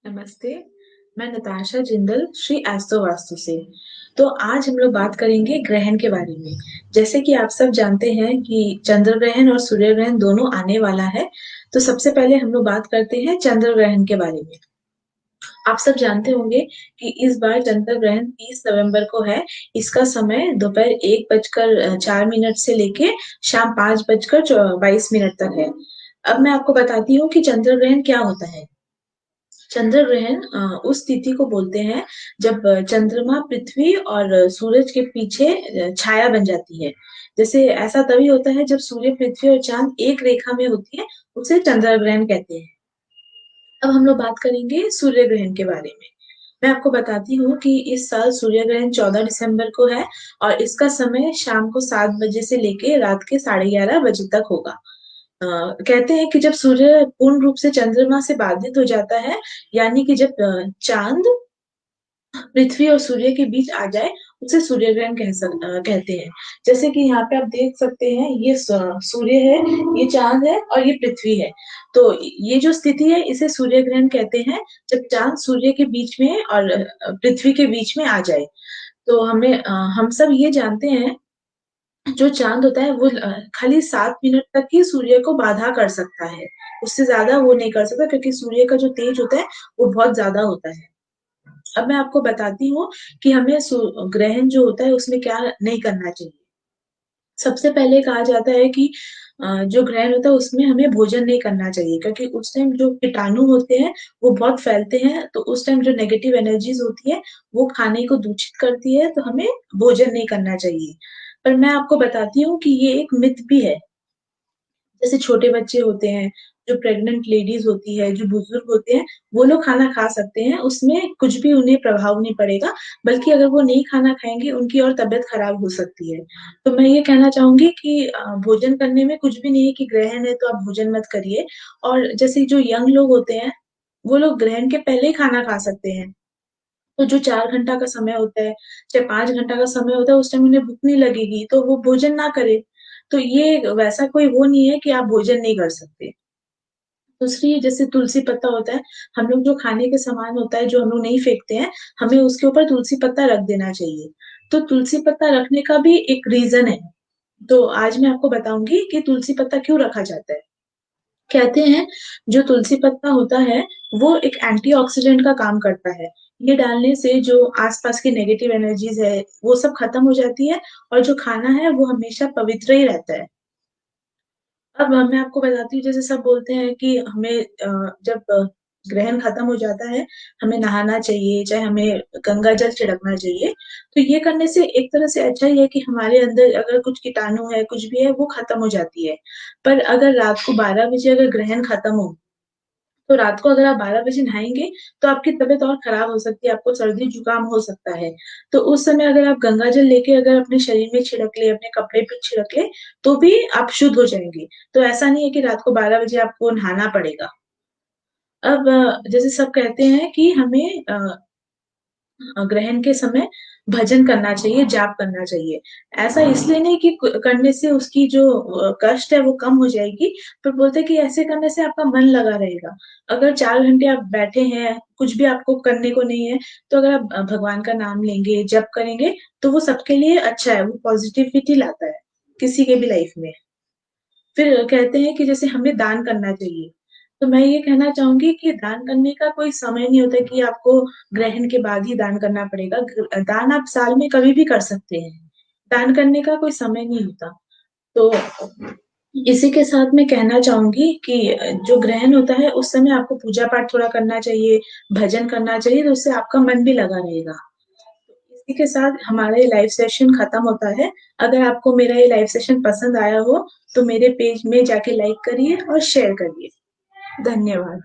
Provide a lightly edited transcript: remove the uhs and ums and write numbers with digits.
नमस्ते, मैं नताशा जिंदल श्री एस्ट्रो वास्तु से। तो आज हम लोग बात करेंगे ग्रहण के बारे में। जैसे कि आप सब जानते हैं कि चंद्र ग्रहण और सूर्य ग्रहण दोनों आने वाला है। तो सबसे पहले हम लोग बात करते हैं चंद्र ग्रहण के बारे में। आप सब जानते होंगे कि इस बार चंद्र ग्रहण 30 नवंबर को है। इसका समय दोपहर 1:04 से लेके शाम 5:22 तक है। अब मैं आपको बताती हूँ कि चंद्र ग्रहण क्या होता है। चंद्र ग्रहण उस तिथि को बोलते हैं जब चंद्रमा पृथ्वी और सूरज के पीछे छाया बन जाती है। जैसे ऐसा तभी होता है जब सूर्य, पृथ्वी और चांद एक रेखा में होती है, उसे चंद्र ग्रहण कहते हैं। अब हम लोग बात करेंगे सूर्य ग्रहण के बारे में। मैं आपको बताती हूँ कि इस साल सूर्य ग्रहण 14 दिसंबर को है और इसका समय शाम को 7 बजे से लेके रात के 11:30 बजे तक होगा। कहते हैं कि जब सूर्य पूर्ण रूप से चंद्रमा से बाधित हो जाता है, यानी कि जब चांद पृथ्वी और सूर्य के बीच आ जाए, उसे सूर्य ग्रहण कहते हैं। जैसे कि यहाँ पे आप देख सकते हैं, ये सूर्य है, ये चांद है और ये पृथ्वी है। तो ये जो स्थिति है, इसे सूर्य ग्रहण कहते हैं, जब चांद सूर्य के बीच में और पृथ्वी के बीच में आ जाए। तो हम सब ये जानते हैं, जो चाँद होता है वो खाली 7 मिनट तक ही सूर्य को बाधा कर सकता है। उससे ज़्यादा वो नहीं कर सकता, क्योंकि सूर्य का जो तेज होता है, वो बहुत ज़्यादा होता है। अब मैं आपको बताती हूँ कि हमें ग्रहण जो होता है उसमें क्या नहीं करना चाहिए। सबसे पहले कहा जाता है कि जो ग्रहण होता है उसमें हमें भोजन नहीं करना चाहिए, क्योंकि उस टाइम जो कीटाणु होते हैं वो बहुत फैलते हैं। तो उस टाइम जो नेगेटिव एनर्जीज़ होती है, वो खाने को दूषित करती है, तो हमें भोजन नहीं करना चाहिए। पर मैं आपको बताती हूँ कि ये एक मिथ भी है। जैसे छोटे बच्चे होते हैं, जो प्रेग्नेंट लेडीज़ होती है, जो बुजुर्ग होते हैं, वो लोग खाना खा सकते हैं, उसमें कुछ भी उन्हें प्रभाव नहीं पड़ेगा। बल्कि अगर वो नहीं खाना खाएँगे, उनकी और तबीयत खराब हो सकती है। तो मैं ये कहना चाहूँगी कि भोजन करने में कुछ भी नहीं है कि ग्रहण है तो आप भोजन मत करिए। और जैसे जो यंग लोग होते हैं, वो लोग ग्रहण के पहले ही खाना खा सकते हैं। तो जो 4 घंटा का समय होता है, चाहे 5 घंटा का समय होता है, उस टाइम उन्हें भूख नहीं लगेगी, तो वो भोजन ना करें। तो ये वैसा कोई वो नहीं है कि आप भोजन नहीं कर सकते। दूसरी, जैसे तुलसी पत्ता होता है, हम लोग जो खाने के सामान होता है, जो हम लोग नहीं फेंकते हैं, हमें उसके ऊपर तुलसी पत्ता रख देना चाहिए। तो तुलसी पत्ता रखने का भी एक रीज़न है। तो आज मैं आपको बताऊँगी कि तुलसी पत्ता क्यों रखा जाता है। कहते हैं, जो तुलसी पत्ता होता है, वो एक एंटीऑक्सीडेंट का काम करता है। ये डालने से जो आस-पास की नेगेटिव एनर्जीज़ है, वो सब खत्म हो जाती है और जो खाना है, वो हमेशा पवित्र ही रहता है। अब मैं आपको बताती हूँ, जैसे सब बोलते हैं कि हमें जब ग्रहण खत्म हो जाता है, हमें नहाना चाहिए, चाहे हमें गंगा जल छिड़कना चाहिए। तो ये करने से एक तरह से अच्छा ही है कि हमारे अंदर अगर कुछ कीटाणु है, कुछ भी है, वो खत्म हो जाती है। पर अगर रात को 12 बजे अगर ग्रहण खत्म हो, तो रात को अगर आप 12 बजे नहाएँगे, तो आपकी तबीयत और खराब हो सकती है, आपको सर्दी-जुकाम हो सकता है। तो उस समय अगर आप गंगा जल लेके अगर अपने शरीर में छिड़क लें, अपने कपड़े पे छिड़क लें, तो भी आप शुद्ध हो जाएँगे। तो ऐसा नहीं है कि रात को 12 बजे आपको नहाना पड़ेगा। अब जैसे सब कहते हैं कि हमें ग्रहण के समय भजन करना चाहिए, जाप करना चाहिए। ऐसा इसलिए नहीं कि करने से उसकी जो कष्ट है वो कम हो जाएगी, पर बोलते हैं कि ऐसे करने से आपका मन लगा रहेगा। अगर 4 घंटे आप बैठे हैं, कुछ भी आपको करने को नहीं है, तो अगर आप भगवान का नाम लेंगे, जप करेंगे, तो वो सबके लिए अच्छा है, वो पॉज़िटिविटी लाता है, किसी के भी लाइफ़ में। फिर कहते हैं कि जैसे हमें दान करना चाहिए। तो मैं ये कहना चाहूँगी कि दान करने का कोई समय नहीं होता कि आपको ग्रहण के बाद ही दान करना पड़ेगा। दान आप साल में कभी भी कर सकते हैं। दान करने का कोई समय नहीं होता। तो इसी के साथ मैं कहना चाहूँगी कि जो ग्रहण होता है उस समय आपको पूजा-पाठ थोड़ा करना चाहिए, भजन करना चाहिए, तो उससे आपका मन भी लगा रहेगा। इसी के साथ हमारा ये लाइव सेशन खत्म होता है। अगर आपको मेरा ये लाइव सेशन पसंद आया हो, तो मेरे पेज में जाके लाइक करिए और शेयर करिए। धन्यवाद।